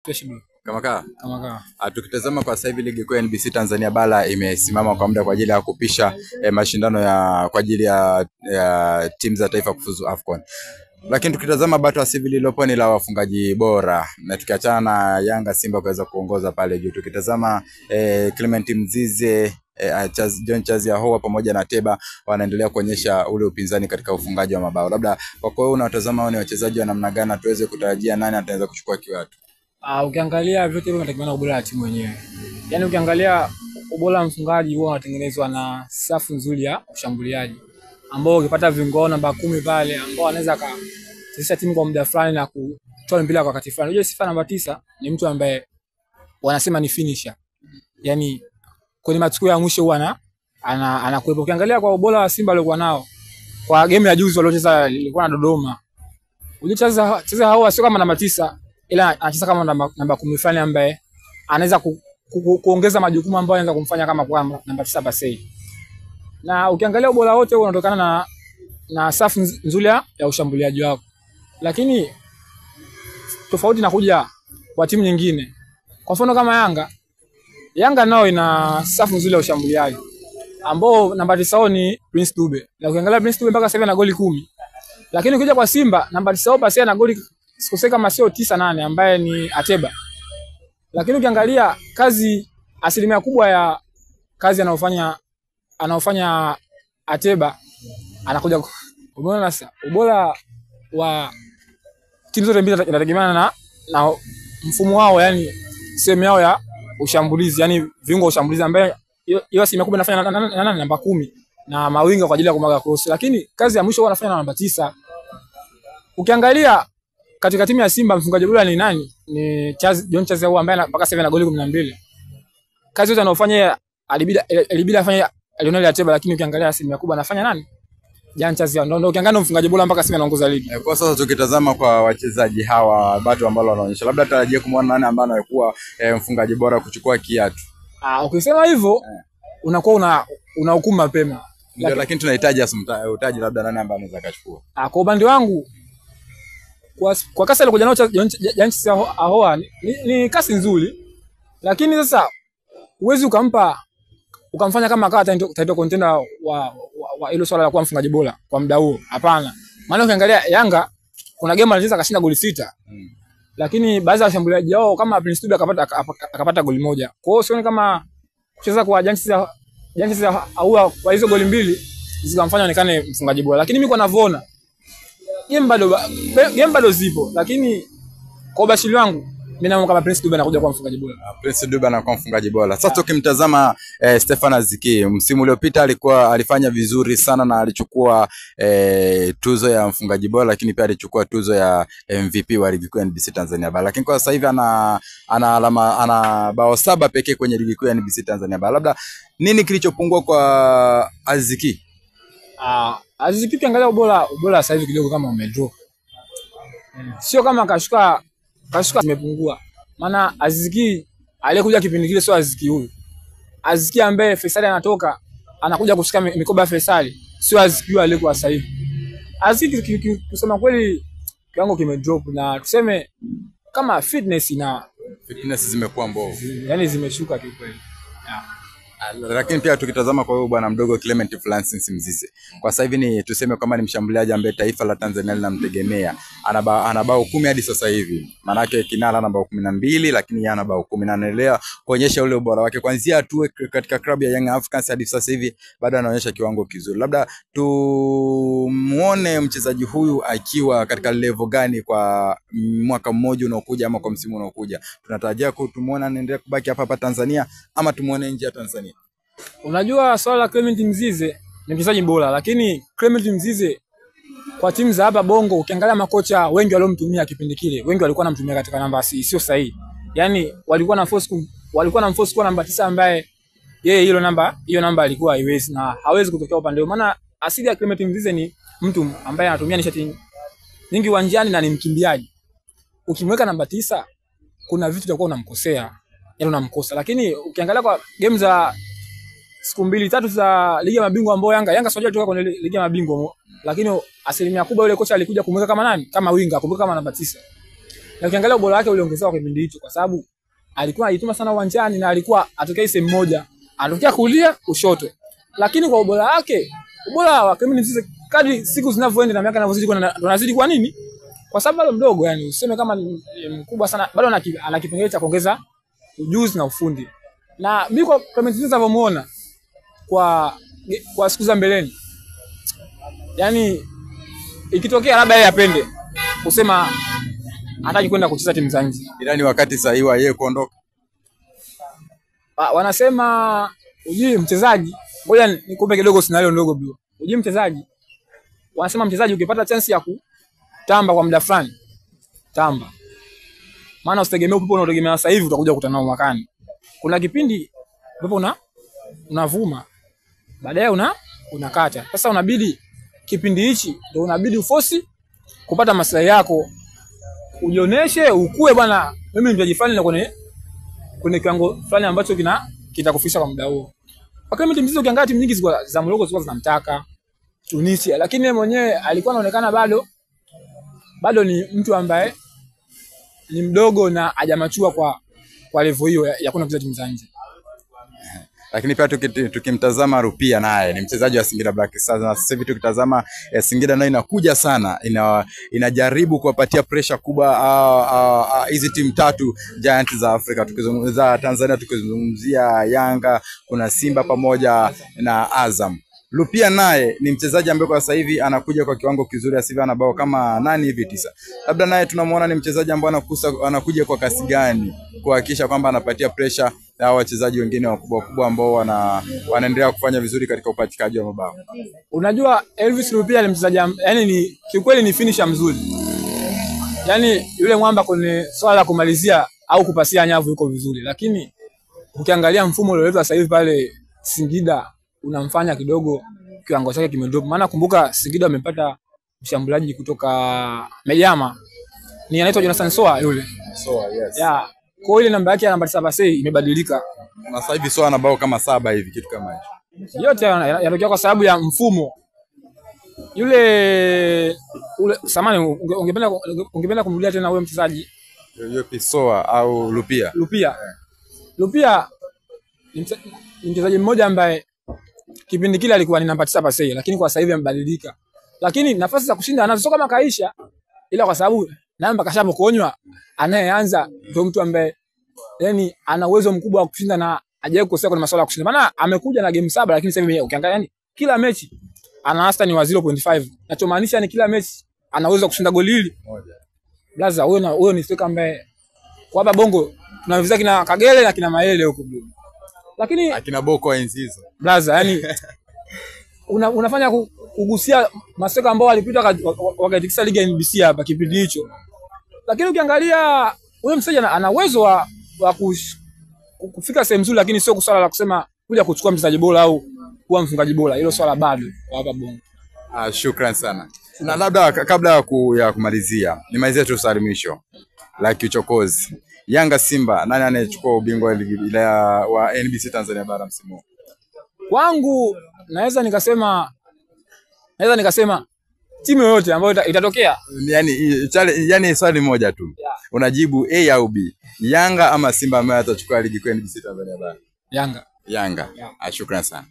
Fresh bro. Kama kaa. Kama kaa. Tukitazama kwa sasa hivi ligi kuu ya NBC Tanzania bara imesimama kwa muda kwa ajili ya kupisha mashindano kwa ajili ya timu za taifa kufuzu AFCON. Lakini tukitazama bato asili lilopo ni la wafungaji bora, na tukiachana na Yanga Simba kuweza kuongoza pale juu. Tukitazama Clement Mzize, John Chazi Ahoua pamoja na Teba wanaendelea kuonyesha ule upinzani katika ufungaji wa mabao. Labda kwa kweli unatazama wao ni wachezaji wa namna gani, tuweze kutarajia nani ataweza kuchukua kiatu? Ukiangalia vyote hivyo vinategemea na ubora wa timu yenyewe. Yaani ukiangalia ubora wa mfungaji huwa unatengenezwa na safu nzuri ya ushambuliaji, ambao ukipata viungo namba 10 pale ambao anaweza kuchezesha timu kwa muda fulani na kutoa mpira kwa wakati fulani. Unajua sifa namba 9 ni mtu ambaye wanasema ni finisher. Yaani kwenye matukio ya mwisho huwa anakuepo. Ukiangalia kwa ubora wa Simba waliokuwa nao kwa game ya juzi waliocheza ilikuwa na Dodoma. Ulicheza hao sio kama namba 9, ila anacheza kama namba 10 fulani ambaye anaweza kuongeza majukumu ambayo anaweza kumfanya kama kwa namba 9 basi. Na ukiangalia ubora wote huo unatokana na safu nzuri ya ushambuliaji wako. Lakini tofauti inakuja kwa timu nyingine. Kwa mfano kama Yanga nao ina safu nzuri ya ushambuliaji ambao namba 9 ni Prince Dube. Na ukiangalia Prince Dube mpaka sasa hivi ana goli 10. Lakini ukija kwa Simba namba 9 basi ana goli sikoseka kama sio 9-8 ambaye ni Ateba. Lakini ukiangalia asilimia kubwa ya kazi anaofanya Ateba anakuja. Umeona sasa ubora wa timu zote mbili inategemeana na mfumo wao, yani sehemu yao ya ushambulizi, yani viungo ushambulizi ambaye hiyo asilimia kubwa inafanya na namba 10 na mawinga kwa ajili ya kumwaga cross, lakini kazi ya mwisho wanafanya na namba 9. Ukiangalia katika timu ya Simba mfungaji bora ni nani? Ni John Chazi Ahoua ambaye mpaka sasa ana goli 12. Kazi yote anayofanya alibidi afanye Lionel Ateba, lakini ukiangalia asilimia kubwa anafanya nani? John Chazi Ahoua. Ndio ukiangalia mfungaji bora mpaka sasa anaongoza ligi. Kwa sasa tukitazama kwa wachezaji hawa bado ambao wanaonyesha, labda tarajia kumwona nani ambaye anakuwa mfungaji bora kuchukua kiatu. Ukisema hivyo unakuwa unahukumu mapema. Ndio, lakini tunahitaji utaji labda nani ambaye anaweza kuchukua. Kwa upande wangu kwa kasi alikuja nao John Chazi Ahoua ni kasi nzuri, lakini sasa uwezi ukamfanya kama akawa title contender wa ile swala la kuwa mfungaji bora kwa muda huo. Hapana. Maana ukiangalia Yanga kuna game alicheza akashinda goli 6. Lakini baadhi ya washambuliaji wao kama Prince Dube akapata goli 1. Kwa hiyo sioni kama kucheza kwa John Chazi Ahoua kwa hizo goli 2 zikamfanya onekane mfungaji bora. Lakini mimi kwa navona game bado zipo, lakini kwa bashiri wangu mimi naona kama Prince Dube anakuja kuwa mfungaji bora. Prince Dube anakuwa mfungaji bora. Sasa tukimtazama Stefan Aziki, msimu uliopita alifanya vizuri sana na alichukua tuzo ya mfungaji bora, lakini pia alichukua tuzo ya MVP wa ligi kuu ya NBC Tanzania bara. Lakini kwa sasa hivi ana bao 7 pekee kwenye ligi kuu ya NBC Tanzania bara. Labda nini kilichopungua kwa Aziki? Aziki ukiangalia ubora sasa hivi kidogo kama umedrop. Sio kama kashuka zimepungua. Maana Aziki aliyekuja kipindi kile sio Aziki huyu. Aziki ambaye Faisal anatoka anakuja kushika mikoba ya Faisal, sio Aziki huyu aliyekuwa sasa hivi. Aziki kusema kweli kiwango kimedrop, na tuseme kama fitness zimekuwa mbovu. Yaani zimeshuka kikweli. Lakini pia tukitazama kwa huyo bwana mdogo Clement Francis Mzize, kwa sasa hivi ni tuseme kama ni mshambuliaji ambaye taifa la Tanzania linamtegemea. Ana bao 10 hadi sasa hivi. Maana yake kinala ana bao 12, lakini yeye ana bao 10 na anaendelea kuonyesha ule ubora wake kuanzia tu katika klabu ya Young Africans hadi sasa hivi bado anaonyesha kiwango kizuri. Labda tumuone mchezaji huyu akiwa katika level gani kwa mwaka mmoja unaokuja ama kwa msimu unaokuja. Tunatarajia kutumuona anaendelea kubaki hapa Tanzania ama tumuone nje ya Tanzania. Unajua swala la Clement Mzize ni mchezaji bora, lakini Clement Mzize kwa timu za hapa Bongo ukiangalia makocha wengi waliomtumia kipindi kile, wengi walikuwa wanamtumia katika namba sio sahihi. Yaani walikuwa na force kwa namba 9 ambaye yeye hiyo namba alikuwa haiwezi na hawezi kutokea upande huo. Maana asili ya Clement Mzize ni mtu ambaye anatumia nishati nyingi uwanjani na ni mkimbiaji. Ukimweka namba 9 kuna vitu utakuwa unamkosea. Yaani unamkosa. Lakini ukiangalia kwa game za siku 2-3 za ligi ya mabingwa ambao Yanga sio kutoka kwenye ligi ya mabingwa, lakini asilimia kubwa yule kocha alikuja kumweka kama nani? Kama winga, kumweka kama namba 9. Na ukiangalia ubora wake uliongezewa kwa kipindi hicho kwa sababu alikuwa anajituma sana uwanjani na alikuwa atokea sehemu moja, anatokea kulia kushoto. Lakini kwa ubora wake, ubora wa Clement Mzize kadri siku zinavyoenda na miaka inavyozidi tunazidi kwa nini? Kwa sababu bado mdogo, yani useme kama mkubwa sana, bado ana kipengele cha kuongeza ujuzi na ufundi. Na mimi kwa Clement Mzize ninavyomuona kwa siku za mbeleni, yani ikitokea labda yeye apende kusema hataki kwenda kucheza timu za nje, ila ni wakati sahihi wa yeye kuondoka. Wanasema ujui mchezaji, ngoja nikupe kidogo scenario ndogo bro. Ujui mchezaji, wanasema mchezaji ukipata chance ya kutamba kwa muda fulani, tamba. Maana usitegemee upepo unaotegemea sasa hivi utakuja kukutana nao mwakani. Kuna kipindi upepo unavuma, baadaye unakata. Sasa unabidi kipindi hichi ndio unabidi uforce kupata maslahi yako. Ujioneshe, ukue bwana, mimi ni mchezaji fulani na kwenye kiwango fulani ambacho kitakufisha kwa muda huo. Kwa Clement Mzize ukiangalia timu nyingi za Morocco zilikuwa zinamtaka, Tunisia, lakini yeye mwenyewe alikuwa anaonekana bado ni mtu ambaye ni mdogo na hajamachua kwa level hiyo ya kwenda kucheza timu za nje. Lakini pia tukimtazama Rupia naye ni mchezaji wa Singida Black Stars, na sasa hivi tukitazama Singida nayo inakuja sana, inajaribu kuwapatia pressure kubwa hizi timu tatu giant za Afrika. Tukizungumza Tanzania, tukizungumzia Yanga, kuna Simba pamoja na Azam. Rupia naye ni mchezaji ambaye kwa sasa hivi anakuja kwa kiwango kizuri, asivi ana bao kama 8 hivi 9. Labda naye tunamuona ni mchezaji ambaye anakuja kwa kasi gani kuhakikisha kwamba anapatia pressure na wachezaji wengine wakubwa ambao wanaendelea kufanya vizuri katika upatikaji wa mabao. Unajua Elvis Rupia ni mchezaji, yani kiukweli ni finisher mzuri. Yani yule mwamba kwenye swala la kumalizia au kupasia nyavu yuko vizuri, lakini ukiangalia mfumo ulioletwa sasa hivi pale Singida unamfanya kidogo kiwango chake kimedrop. Maana kumbuka Singida amepata mshambuliaji kutoka Mejama, ni anaitwa Jonathan Soa yule. Soa, yes. Yeah. Kwa ile namba yake ya namba 7 imebadilika. Na sasa hivi Soa ana bao kama 7 hivi, kitu kama hicho. Yote yanatokea kwa sababu ya mfumo. Ule samani ungependa kumrudia tena huyo mchezaji? Yupi, Soa au Rupia? Rupia ni mchezaji mmoja ambaye kipindi kile alikuwa ni namba 9 lakini kwa sasa hivi amebadilika. Lakini nafasi za kushinda anazo, sio kama kaisha, ila kwa sababu namba kashamkonywa, anayeanza ndio mtu ambaye yani ana uwezo mkubwa wa kushinda na hajawahi kukosea kwenye masuala ya kushinda. Maana amekuja na game 7 lakini sasa hivi ukiangalia yani kila mechi ana wastani wa 0.5. Nachomaanisha ni kila mechi ana uwezo kushinda goli hili moja. Blaza, huyo ni striker ambaye kwa hapa Bongo tunaviza kina Kagere na kina Maele huko bro. Lakini akina Boko enzi hizo. Blaza, yani unafanya kugusia maseka ambao walipita wakatikisa ligi ya NBC hapa kipindi hicho. Lakini ukiangalia huyo mchezaji ana uwezo wa kufika sehemu nzuri, lakini sio swala la kusema kuja kuchukua mchezaji bora au kuwa mfungaji bora. Hilo swala bado hapa Bongo. Shukrani sana. Na labda kabla ya kumalizia, nimalizie tu salimisho la kiuchokozi. Yanga Simba, nani anayechukua ubingwa wa NBC Tanzania bara msimu huu? Kwangu naweza nikasema timu yoyote ambayo itatokea. Yani swali moja tu. Yeah. Unajibu A au B. Yanga ama Simba ambaye atachukua ligi kuu NBC Tanzania bara? Yanga. Yeah. Shukrani sana.